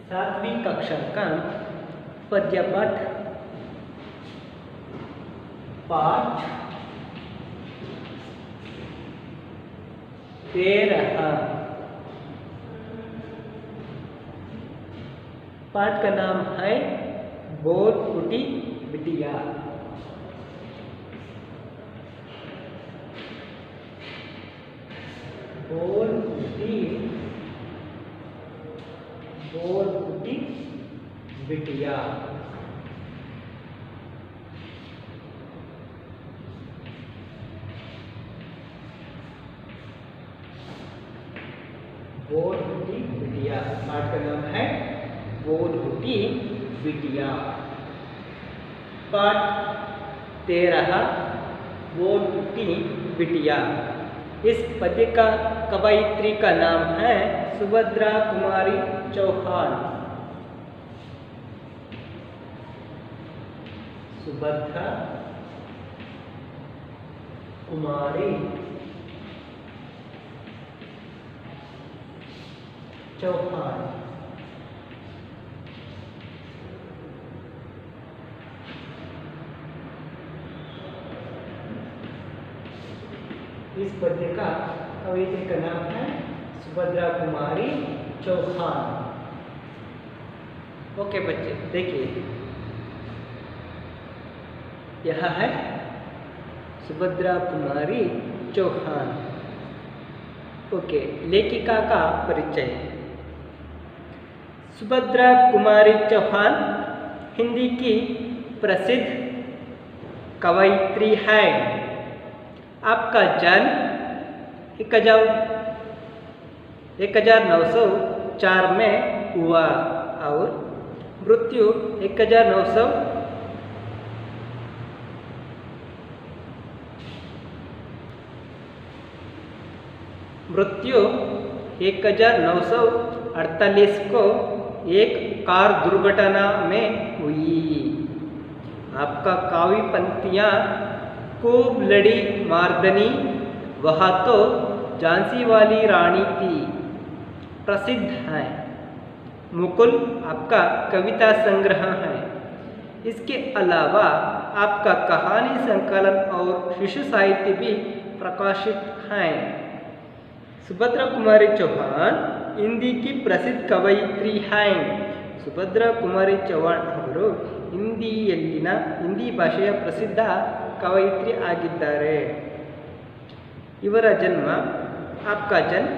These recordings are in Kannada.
सातवीं कक्षा का पद्य पाठ 13। पाठ का नाम है बोल उठी बिटिया। बोल उठी बिटिया। बोल उठी बिटिया। पाठ का नाम है बोल उठी बिटिया। पाठ 13 बोल उठी बिटिया। इस पद्य का कवयित्री का नाम है सुभद्रा कुमारी चौहान। सुभद्रा कुमारी चौहान। इस पद्य का कवयित्री का नाम है सुभद्रा कुमारी चौहान। ओके बच्चे देखिए, यह है सुभद्रा कुमारी चौहान। ओके, लेखिका का परिचय। सुभद्रा कुमारी चौहान हिंदी की प्रसिद्ध कवयित्री है। आपका जन्म 1904 में हुआ और मृत्यु 1948 को एक कार दुर्घटना में हुई। आपका काव्य पंक्तियाँ खूब लड़ी मार्दनी, वह तो झांसी वाली रानी थी, प्रसिद्ध है। मुकुल आपका कविता संग्रह है। इसके अलावा आपका कहानी संकलन और शिशु साहित्य भी प्रकाशित हैं। सुभद्रा कुमारी चौहान हिंदी की प्रसिद्ध कवयित्री हैं। सुभद्रा कुमाರಿ ಚೌಹಾಣ್ ಅವರು ಹಿಂದಿ ಭಾಷೆಯ ಪ್ರಸಿದ್ಧ ಕವಯಿತ್ರಿ ಆಗಿದ್ದಾರೆ। ಇವರ ಜನ್ಮ आपका जन्म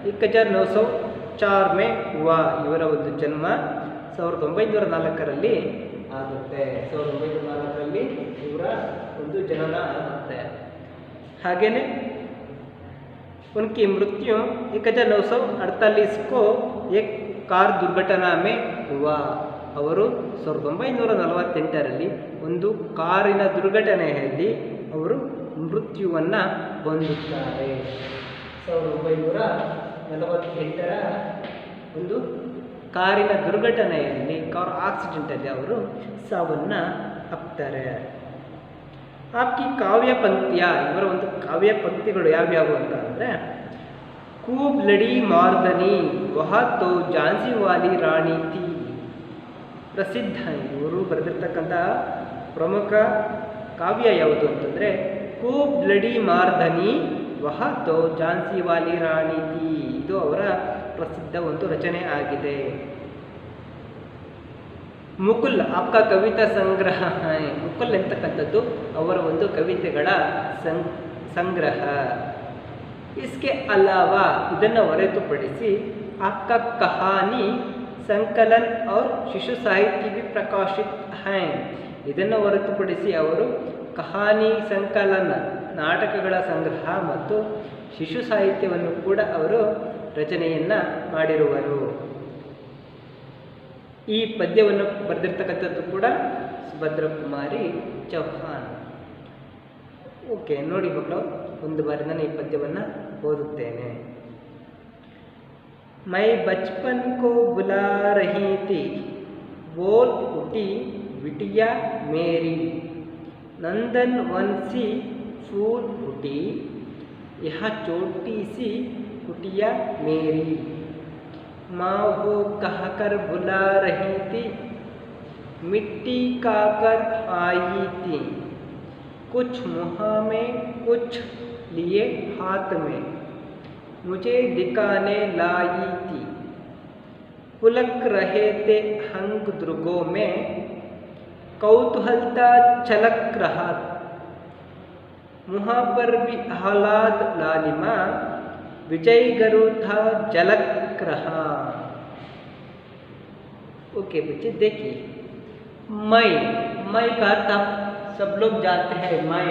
1904 में हुआ। ಇವರ ಒಂದು ಜನ್ಮ 1904ರಲ್ಲಿ ಆಗುತ್ತೆ। 1904ರಲ್ಲಿ ಇವರ ಒಂದು ಜನನ ಆಗುತ್ತೆ। ಹಾಗೇನೆ उनकी मृत्यु 1948 को एक कार दुर्घटना में हुआ। ಅವರು 1948ರಲ್ಲಿ ಒಂದು ಕಾರಿನ ದುರ್ಘಟನೆಯಲ್ಲಿ ಅವರು ಮೃತ್ಯುವನ್ನು ಹೊಂದುತ್ತಾರೆ। 1948ರ ಒಂದು ಕಾರಿನ ದುರ್ಘಟನೆಯಲ್ಲಿ, ಕಾರ್ ಆಕ್ಸಿಡೆಂಟಲ್ಲಿ ಅವರು ಸಾವನ್ನು ಅಪ್ತಾರೆ। आपकी काव्य पंक्तियाँ, ಇವರ ಒಂದು ಕಾವ್ಯ ಪಂಕ್ತಿಗಳು ಯಾವ್ಯಾವು ಅಂತ ಅಂದರೆ, खूब लड़ी मार्दनी, वह तो झांसी वाली रानी थी, ಪ್ರಸಿದ್ಧ। ಇವರು ಬರೆದಿರ್ತಕ್ಕಂಥ ಪ್ರಮುಖ ಕಾವ್ಯ ಯಾವುದು ಅಂತಂದರೆ खूब लड़ी मार्दनी, वह तो झांसी वाली रानी थी। ಇದು ಅವರ ಪ್ರಸಿದ್ಧ ಒಂದು ರಚನೆ ಆಗಿದೆ। ಮುಕುಲ್ आपका ಕವಿತಾ ಸಂಗ್ರಹ है। ಮುಕುಲ್ ಎಂತಕ್ಕಂಥದ್ದು ಅವರ ಒಂದು ಕವಿತೆಗಳ ಸಂಗ್ರಹ। इसके अलावा ಇದನ್ನು ಹೊರತುಪಡಿಸಿ आपका कहानी संकलन और शिशु साहित्य भी प्रकाशित हैं। ಇದನ್ನು ಹೊರತುಪಡಿಸಿ ಅವರು ಕಹಾನಿ ಸಂಕಲನ, ನಾಟಕಗಳ ಸಂಗ್ರಹ ಮತ್ತು ಶಿಶು ಸಾಹಿತ್ಯವನ್ನು ಕೂಡ ಅವರು ರಚನೆಯನ್ನು ಮಾಡಿರುವರು। ಈ ಪದ್ಯವನ್ನು ಬರೆದಿರ್ತಕ್ಕಂಥದ್ದು ಕೂಡ ಸುಭದ್ರಾ ಕುಮಾರಿ ಚೌಹಾನ್। ಓಕೆ ನೋಡಿ ಮಕ್ಕಳು, ಒಂದು ಬಾರಿ ನಾನು ಈ ಪದ್ಯವನ್ನು ಓದುತ್ತೇನೆ। मैं बचपन को बुला रही थी, बोल उठी बिटिया मेरी, नंदन वन सी फूल फूटी, यह छोटी सी कुटिया मेरी। माँ वो कहकर बुला रही थी, मिट्टी खाकर आई थी, कुछ मुँह में कुछ लिए हाथ में, मुझे दिखाने लाई थी, पुलक रहे थे अंग दुर्गों में, कौतूहलता छलक रहा, मुँह पर भी आह्लाद लालिमा, विजय गरु था झलक रहा। ओके बच्चे देखिए, मैं का अर्थ आप सब लोग जानते हैं। मैं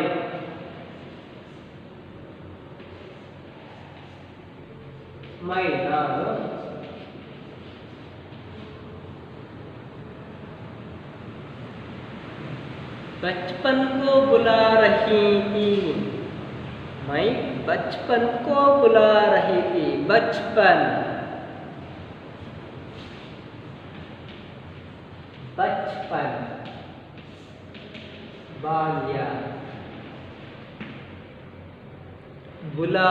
ನಾನು बचपन को बुला रही थी, मैं बचपन को बुला रही थी, बचपन बचपन बाल्य, बुला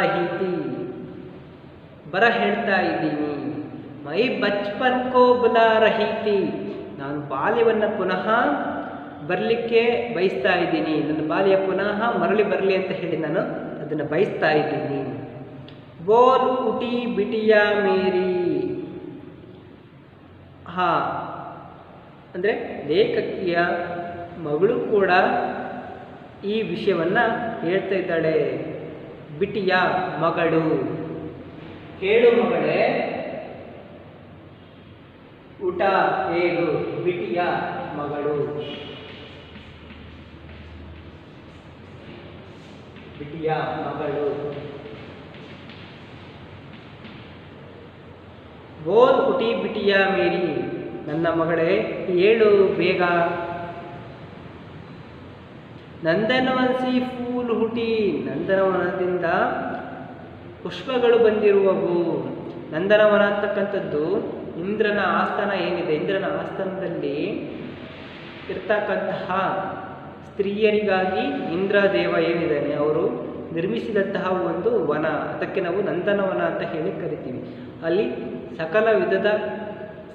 रही थी, ಬರ ಹೇಳ್ತಾ ಇದ್ದೀನಿ, ಮೈ ಬಚ್ಪನ್ ಕೋ ಬುಲಾ ರಹಿ ಥಿ, ನಾನು ಬಾಲ್ಯವನ್ನು ಪುನಃ ಬರಲಿಕ್ಕೆ ಬಯಸ್ತಾ ಇದ್ದೀನಿ, ನನ್ನ ಬಾಲ್ಯ ಪುನಃ ಮರಳಿ ಬರಲಿ ಅಂತ ಹೇಳಿ ನಾನು ಅದನ್ನು ಬಯಸ್ತಾ ಇದ್ದೀನಿ. ಬೋಲ್ ಉಟಿ ಬಿಟಿಯ ಮೇರಿ, ಅಂದರೆ ಲೇಖಕಿಯ ಮಗಳು ಕೂಡ ಈ ವಿಷಯವನ್ನು ಹೇಳ್ತಾ ಇದ್ದಾಳೆ. ಬಿಟಿಯ ಮಗಳು, ಹೇಳು ಮಗಳೇ, ಊಟ ಹೇಳು, ಬಿಟಿಯ ಮಗಳು, ಬಿಟಿಯ ಮಗಳು. ಬೋಲ್ ಉಟಿ ಬಿಟಿಯ ಮೇರಿ, ನನ್ನ ಮಗಳೇ ಹೇಳು ಬೇಗ. ನಂದನವನ್ಸಿ ಫೂಲ್ ಹುಟಿ, ನಂದನವನದಿಂದ ಪುಷ್ಪಗಳು ಬಂದಿರುವವು. ನಂದನವನ ಅಂತಕ್ಕಂಥದ್ದು ಇಂದ್ರನ ಆಸ್ಥಾನ ಏನಿದೆ, ಇಂದ್ರನ ಆಸ್ಥಾನದಲ್ಲಿ ಇರ್ತಕ್ಕಂತಹ ಸ್ತ್ರೀಯರಿಗಾಗಿ ಇಂದ್ರದೇವ ಏನಿದ್ದಾನೆ ಅವರು ನಿರ್ಮಿಸಿದಂತಹ ಒಂದು ವನ, ಅದಕ್ಕೆ ನಾವು ನಂದನವನ ಅಂತ ಹೇಳಿ ಕರಿತೀವಿ. ಅಲ್ಲಿ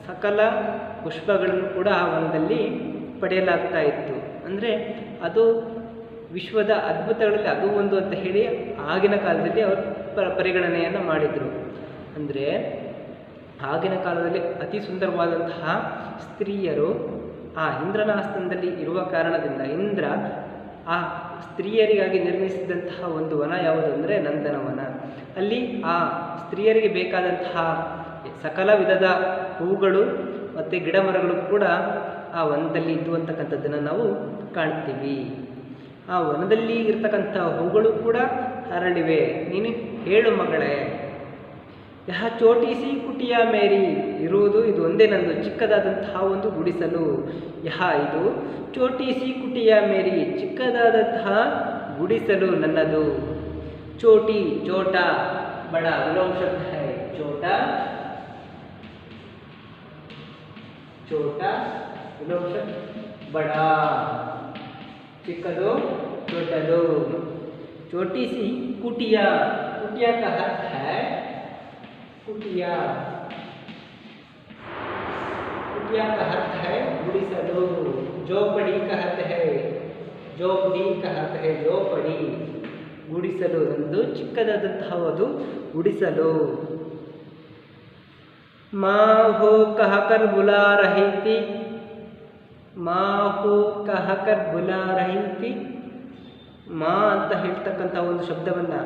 ಸಕಲ ಪುಷ್ಪಗಳನ್ನು ಕೂಡ ಆ ವನದಲ್ಲಿ ಪಡೆಯಲಾಗ್ತಾ ಇತ್ತು. ಅಂದರೆ ಅದು ವಿಶ್ವದ ಅದ್ಭುತಗಳಲ್ಲಿ ಅದು ಒಂದು ಅಂತ ಹೇಳಿ ಆಗಿನ ಕಾಲದಲ್ಲಿ ಅವರು ಪರಿಗಣನೆಯನ್ನು ಮಾಡಿದರು. ಅಂದರೆ ಆಗಿನ ಕಾಲದಲ್ಲಿ ಅತಿ ಸುಂದರವಾದಂತಹ ಸ್ತ್ರೀಯರು ಆ ಇಂದ್ರನ ಆಸ್ಥಾನದಲ್ಲಿ ಇರುವ ಕಾರಣದಿಂದ ಇಂದ್ರ ಆ ಸ್ತ್ರೀಯರಿಗಾಗಿ ನಿರ್ಮಿಸಿದಂತಹ ಒಂದು ವನ ಯಾವುದು ಅಂದರೆ ನಂದನವನ. ಅಲ್ಲಿ ಆ ಸ್ತ್ರೀಯರಿಗೆ ಬೇಕಾದಂತಹ ಸಕಲ ವಿಧದ ಹೂಗಳು ಮತ್ತು ಗಿಡ ಮರಗಳು ಕೂಡ ಆ ವನದಲ್ಲಿ ಇದ್ದು ಅಂತಕ್ಕಂಥದ್ದನ್ನು ನಾವು ಕಾಣ್ತೀವಿ. ಆ ವನದಲ್ಲಿ ಇರ್ತಕ್ಕಂಥ ಹೂಗಳು ಕೂಡ ಹರಳಿವೆ. ನೀನು ಹೇಳು ಮಗಳೇ. ಯಹ ಚೋಟಿಸಿ ಕುಟಿಯ ಮೇರಿ, ಇರುವುದು ಇದು ಒಂದೇ ನಂದು ಚಿಕ್ಕದಾದಂತಹ ಒಂದು ಗುಡಿಸಲು. ಯಹ ಇದು ಚೋಟಿಸಿ ಕುಟಿಯ ಮೇರಿ, ಚಿಕ್ಕದಾದಂತಹ ಗುಡಿಸಲು ನನ್ನದು. ಚೋಟಿ ಚೋಟ ಬಡ ವಿಲೋಮ ಶಬ್ದ ಹೈ, ಚೋಟ ವಿಲೋಮ ಶಬ್ದ ಬಡ, ಚಿಕ್ಕದು ದೊಡ್ಡದು. छोटी सी कुटिया, कुटिया का अर्थ है कुटिया, कुटिया का अर्थ है गुडिसಲು. झोपड़ी का अर्थ है झोपड़ी का अर्थ है झोपड़ी. ಗುಡಿಸಲು ಒಂದು ಚಿಕ್ಕದಾದಂತಹ ಒಂದು ಗುಡಿಸಲು. माँ हो कहकर बुला रही थी, माँ हो कहकर बुला रही थी. ಮಾ ಅಂತ ಹೇಳ್ತಕ್ಕಂಥ ಒಂದು ಶಬ್ದವನ್ನು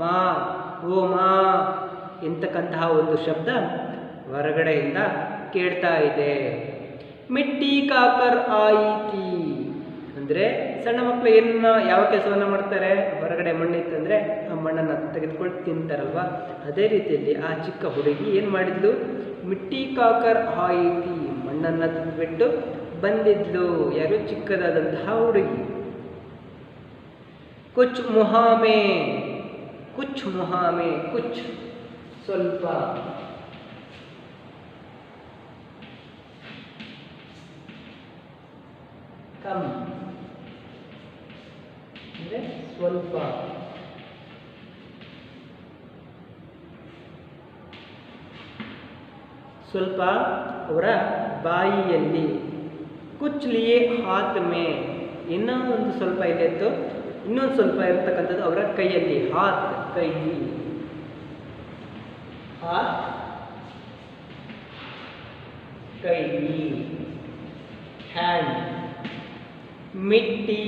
ಮಾ ಓ ಮಾ ಎಂತಕ್ಕಂತಹ ಒಂದು ಶಬ್ದ ಹೊರಗಡೆಯಿಂದ ಕೇಳ್ತಾ ಇದೆ. ಮಿಟ್ಟಿ ಕಾಕರ್ ಆಯಿತಿ ಅಂದರೆ ಸಣ್ಣ ಮಕ್ಕಳು ಯಾವ ಕೆಲಸವನ್ನು ಮಾಡ್ತಾರೆ, ಹೊರಗಡೆ ಮಣ್ಣಿತ್ತಂದರೆ ಆ ಮಣ್ಣನ್ನು ತೆಗೆದುಕೊಂಡು ತಿಂತಾರಲ್ವ, ಅದೇ ರೀತಿಯಲ್ಲಿ ಆ ಚಿಕ್ಕ ಹುಡುಗಿ ಏನು ಮಾಡಿದ್ಲು, ಮಿಟ್ಟಿ ಕಾಕರ್ ಆಯಿತಿ ಮಣ್ಣನ್ನು ತಿಂದುಬಿಟ್ಟು ಬಂದಿದ್ಲು. ಯಾರು, ಚಿಕ್ಕದಾದಂತಹ ಹುಡುಗಿ. कुछ मुहा में कुछ ಸ್ವಲ್ಪ, कम ಅಂದರೆ ಸ್ವಲ್ಪ. ಸ್ವಲ್ಪ ಅವರ ಬಾಯಿಯಲ್ಲಿ, ಕುಚ್ ಲಿಯೆ ಹಾತ್ ಮೇ, ಇನ್ನೂ ಒಂದು ಸ್ವಲ್ಪ ಇಲ್ಲಿತ್ತು, ಇನ್ನೊಂದು ಸ್ವಲ್ಪ ಇರತಕ್ಕಂಥದ್ದು ಅವರ ಕೈಯಲ್ಲಿ, ಹಾತ್ ಕೈ, ಹಾತ್ ಕೈ, ಹ್ಯಾಂಡ್, ಮಿಟ್ಟಿ,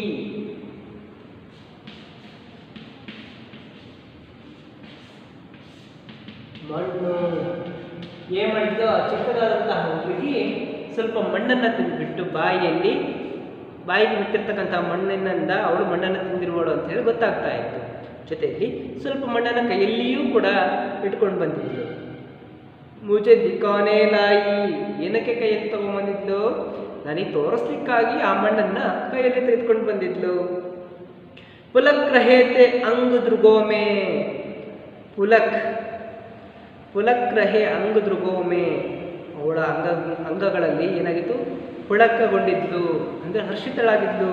ಮಣ್ಣು. ಏನು ಮಾಡಿದ್ದು, ಚಿಕ್ಕದಾದಂತಹ ಹುಡುಗಿ ಸ್ವಲ್ಪ ಮಣ್ಣನ್ನು ತಿಂದುಬಿಟ್ಟು ಬಾಯಿಗೆ ಬಿಟ್ಟಿರ್ತಕ್ಕಂಥ ಮಣ್ಣಿನಿಂದ ಅವಳು ಮಣ್ಣನ್ನು ತಿಂದಿರುವಳು ಅಂತ ಹೇಳಿ ಗೊತ್ತಾಗ್ತಾ ಇತ್ತು. ಜೊತೆಯಲ್ಲಿ ಸ್ವಲ್ಪ ಮಣ್ಣನ್ನು ಕೈಯಲ್ಲಿಯೂ ಕೂಡ ಇಟ್ಕೊಂಡು ಬಂದಿದ್ಲು. ಮುಜೆ ದಿಕ್ಕಾನೇ ಲಾಯಿ, ಏನಕ್ಕೆ ಕೈಯಲ್ಲಿ ತಗೊಂಡ್ಬಂದಿದ್ಲು, ನನಗೆ ತೋರಿಸ್ಲಿಕ್ಕಾಗಿ ಆ ಮಣ್ಣನ್ನು ಕೈಯಲ್ಲಿ ತೆಗೆದುಕೊಂಡು ಬಂದಿದ್ಲು. ಪುಲಕ್ ರಹೇತೆ ಅಂಗ್ ದೃಗೋಮೆ, ಪುಲಕ್ ರಹೆ ಅಂಗ್ ದೃಗೋಮೆ, ಅವಳ ಅಂಗಗಳಲ್ಲಿ ಏನಾಗಿತ್ತು, ಪುಳಕಗೊಂಡಿದ್ಲು ಅಂದರೆ ಹರ್ಷಿತಳಾಗಿದ್ಲು.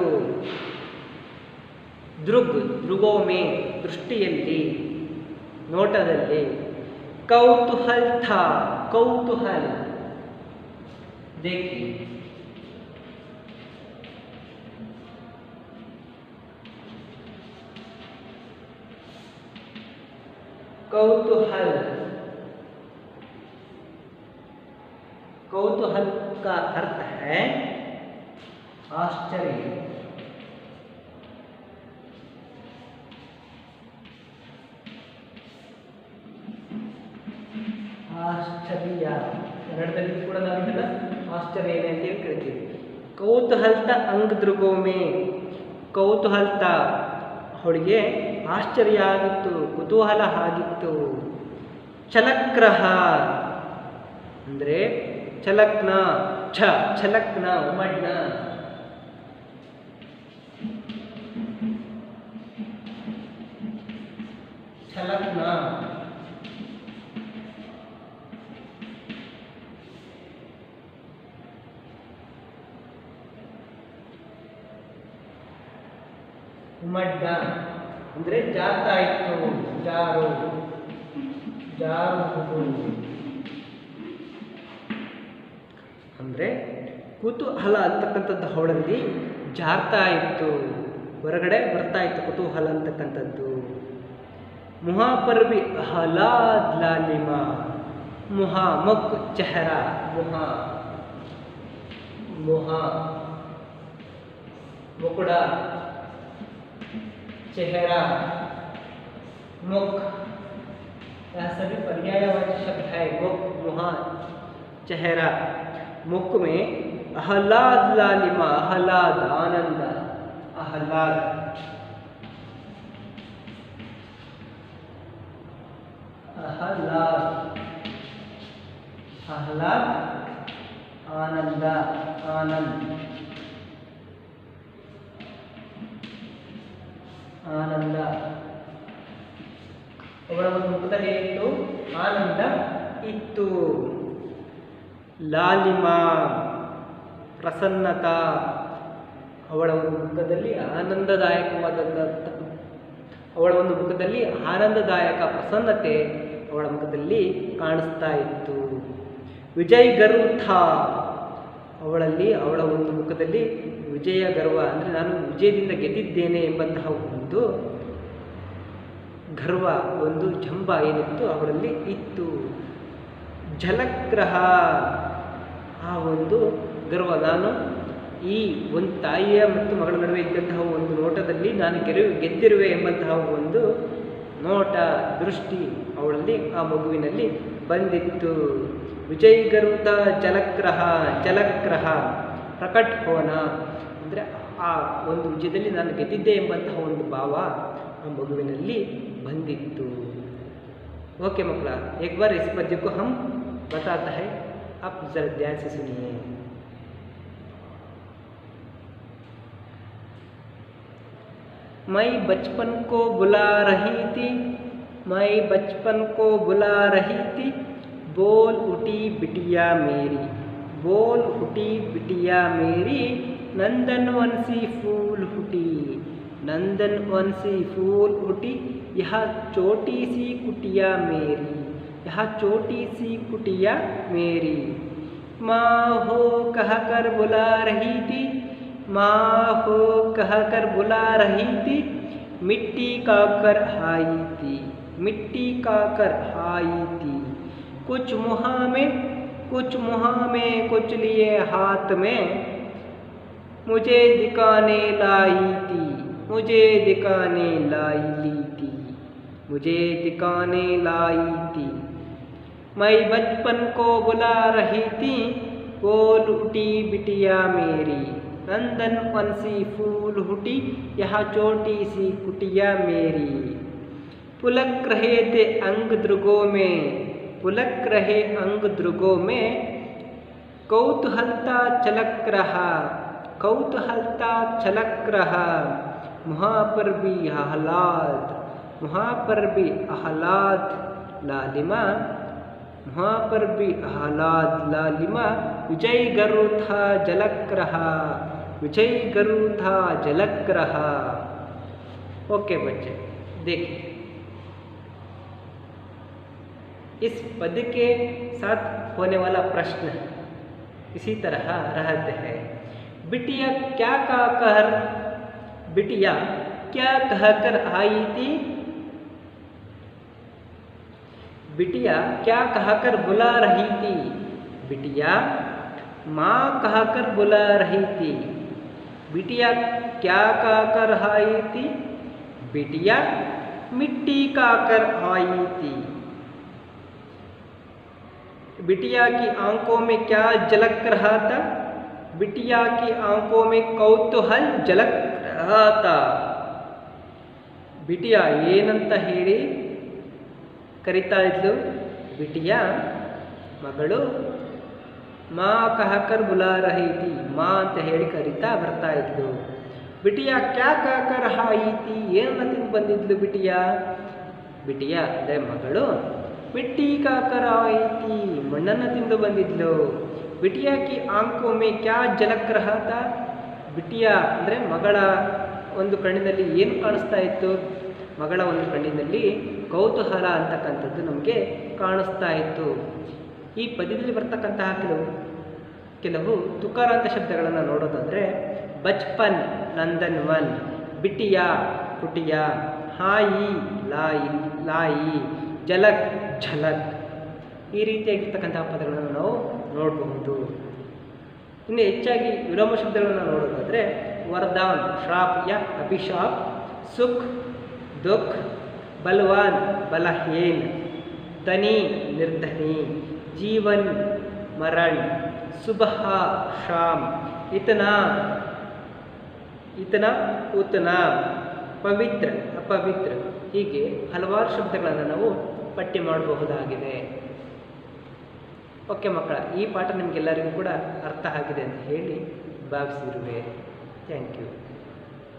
ದೃಗೋಮೆ ದೃಷ್ಟಿಯಲ್ಲಿ, ನೋಟದಲ್ಲಿ. ಕೌತೂಹಲ್ ಥಾ, ಕೌತೂಹಲ್ देखी, कौतूहल, कौतूहल का अर्थ है आश्चर्य, ಆಶ್ಚರ್ಯ ಕನ್ನಡದಲ್ಲಿ ಕೂಡ ನಾವು ಇದನ್ನ ಆಶ್ಚರ್ಯ ಏನೇ ಅಂತ ಹೇಳಿ ಕರಿತೀವಿ. ಕೌತೂಹಲ್ತ ಅಂಗ್ ದೃಗೋಮೆ, ಕೌತೂಹಲ್ತ ಅವಳಿಗೆ ಆಶ್ಚರ್ಯ ಆಗಿತ್ತು, ಕುತೂಹಲ ಆಗಿತ್ತು. ಚಲಕ್ರಹ ಅಂದರೆ ಚಲಕ್ನ, ಛಲಕ್ನ ಉಮಡ್ನ, ಛಲಕ್ನ ಉಮಡ್ಡ ಅಂದರೆ ಜಾರ್ತಾ ಇತ್ತು, ಜಾರುವುದು ಅಂದರೆ ಕುತೂಹಲ ಅಂತಕ್ಕಂಥದ್ದು ಅವಳಲ್ಲಿ ಜಾರ್ತಾ ಇತ್ತು, ಹೊರಗಡೆ ಬರ್ತಾ ಇತ್ತು ಕುತೂಹಲ ಅಂತಕ್ಕಂಥದ್ದು. ಮುಹಾ ಪರ್ ಬಿ ಹಲಾದ್ ಲಾಲಿಮಾ, ಮುಹಾ ಮುಖ್ ಚೆಹರ, ಮುಹಾ ಮುಕುಡ, चेहरा, मुख, यह सभी पर्यायवाची शब्द है. मुख, मुहा, चेहरा. मुख में आह्लाद लालिमा, आह्लाद आनंद, आह्लाद, आह्लाद, आह्लाद, आनंद, आनंद, ಆನಂದ. ಅವಳ ಒಂದು ಮುಖದಲ್ಲಿ ಇತ್ತು, ಆನಂದ ಇತ್ತು. ಲಾಲಿಮಾ ಪ್ರಸನ್ನತಾ, ಅವಳ ಒಂದು ಮುಖದಲ್ಲಿ ಆನಂದದಾಯಕ ಪ್ರಸನ್ನತೆ ಅವಳ ಮುಖದಲ್ಲಿ ಕಾಣಿಸ್ತಾ ಇತ್ತು. ವಿಜಯ್ ಗರ್ವ, ಅವಳ ಒಂದು ಮುಖದಲ್ಲಿ ವಿಜಯ ಗರ್ವ ಅಂದರೆ ನಾನು ವಿಜಯದಿಂದ ಗೆದ್ದಿದ್ದೇನೆ ಎಂಬಂತಹ ಒಂದು ಗರ್ವ, ಒಂದು ಜಂಬ ಏನಿತ್ತು ಅವಳಲ್ಲಿ ಇತ್ತು. ಝಲಕ್ರಹ, ಆ ಒಂದು ಗರ್ವ, ನಾನು ಈ ಒಂದು ತಾಯಿಯ ಮತ್ತು ಮಗಳ ನಡುವೆ ಇದ್ದಂತಹ ಒಂದು ನೋಟದಲ್ಲಿ ನಾನು ಗೆದ್ದಿರುವೆ ಎಂಬಂತಹ ಒಂದು ನೋಟ, ದೃಷ್ಟಿ ಅವಳಲ್ಲಿ ಆ ಮಗುವಿನಲ್ಲಿ ಬಂದಿತ್ತು. ವಿಜಯ್ ಗರ್ವತ ಜಲಕ್ರಹ ಪ್ರಕಟ್ ಹೋನ ಅಂದರೆ ಆ ಒಂದು ವಿಜಯದಲ್ಲಿ ನಾನು ಗೆದ್ದಿದ್ದೆ ಎಂಬಂತಹ ಒಂದು ಭಾವ ಆ ಮಗುವಿನಲ್ಲಿ ಬಂದಿತ್ತು. ಓಕೆ ಮಕ್ಕಳ, एक बार इस पद्य को हम बताता है, आप जरा ध्यान से सुनिए. मैं बचपन को बुला रही थी, मैं बचपन को बुला रही थी, बोल उठी बिटिया मेरी, बोल उठी बिटिया मेरी, नंदन वंशी फूल फूटी, नंदन वंशी फूल उठी, यह छोटी सी कुटिया मेरी, यह छोटी सी कुटिया मेरी। माँ हो कहकर बुला रही थी, माँ हो कहकर बुला रही थी, मिट्टी का कर आई थी, मिट्टी का कर आई थी। कुछ मुँह में कुछ लिए हाथ में, मुझे दिखाने लाई थी, मुझे दिखाने लाई थी, मुझे दिखाने लाई थी। मैं बचपन को बुला रही थी, बोल उठी बिटिया मेरी। नंदन वन सी फूल उठी, यह छोटी सी कुटिया मेरी। पुलक रहे थे अंग ध्रुगों में, पुलक रहे अंग ध्रुगों में, कौतूहलता छलक रहा, कौतूहलता छलक रहा। वहाँ पर भी आह्लाद, वहाँ पर भी आह्लाद लालिमा, वहाँ पर भी आह्लाद लालिमा। विजय गरु था झलक रहा, विजय गरु था झलक रहा। ओके बच्चे, देखिए इस पद के साथ होने वाला प्रश्न इसी तरह रहते हैं। बिटिया क्या कहकर, बिटिया क्या कहकर आई थी, बिटिया क्या कहकर बुला रही थी। बिटिया माँ कहकर बुला रही थी। बिटिया क्या कहकर आई थी, बिटिया मिट्टी कहकर आई थी। बिटिया की आंखों में क्या झलक रहा था, बिटिया की आंखों में कौतूहल झलक रहा था। बिटिया ಏನಂತ ಹೇಳಿ ಕರೀತಾ ಇದ್ಲು, बिटिया ಮಗಳು ಮಾ कहकर बुला रही थी, ಮಾ ಅಂತ ಹೇಳಿ ಕರೀತಾ ಬರ್ತಾ ಇದ್ಲು। बिटिया क्या कहकर आई थी, ಏನನ್ನ ತಿಂದು ಬಂದಿದ್ಲು बिटिया, बिटिया ಅಂದರೆ ಮಗಳು मिट्टी का कर आई थी, मಣ್ಣನ್ನು ತಿಂದು ಬಂದಿದ್ಲು। बिटिया की आंखों में क्या झलक रहा था, बिटिया ಅಂದರೆ ಮಗಳ ಒಂದು ಕಣ್ಣಿನಲ್ಲಿ ಏನು ಕಾಣಿಸ್ತಾ ಇತ್ತು, ಮಗಳ ಒಂದು ಕಣ್ಣಿನಲ್ಲಿ ಕೌತೂಹಲ ಅಂತಕ್ಕಂಥದ್ದು ನಮಗೆ ಕಾಣಿಸ್ತಾ ಇತ್ತು। ಈ ಪದ್ಯದಲ್ಲಿ ಬರ್ತಕ್ಕಂತಹ ಕೆಲವು ತುಕಾರಾಂತ ಶಬ್ದಗಳನ್ನು ನೋಡೋದಾದರೆ ಬಚ್ಪನ್ ನಂದನ್ ವನ್, ಬಿಟಿಯಾ ಕುಟಿಯಾ, ಹಾಯಿ ಲಾಯಿ ಲಾಯಿ, ಜಲಕ್ ಝಲಕ್, ಈ ರೀತಿಯಾಗಿರ್ತಕ್ಕಂತಹ ಪದಗಳನ್ನು ನಾವು ನೋಡಬಹುದು। ಇನ್ನು ಹೆಚ್ಚಾಗಿ ವಿಲೋಮ ಶಬ್ದಗಳನ್ನು ನೋಡೋದಾದರೆ ವರದಾನ್ ಶ್ರಾಪ್ ಯ ಅಭಿಶಾಪ್, ಸುಖ್ ದುಃಖ, ಬಲವಾನ್ ಬಲಹೀನ್, धनी निर्धनी, जीवन मरण, सुबह शाम, इतना इतना उतना, पवित्र अपवित्र, ಹೀಗೆ ಹಲವಾರು ಶಬ್ದಗಳನ್ನು ನಾವು ಪಟ್ಟಿ ಮಾಡಬಹುದಾಗಿದೆ। ಓಕೆ ಮಕ್ಕಳ, ಈ ಪಾಠ ನಿಮಗೆಲ್ಲರಿಗೂ ಕೂಡ ಅರ್ಥ ಆಗಿದೆ ಅಂತ ಹೇಳಿ ಭಾವಿಸಿರುವೆ। Thank you.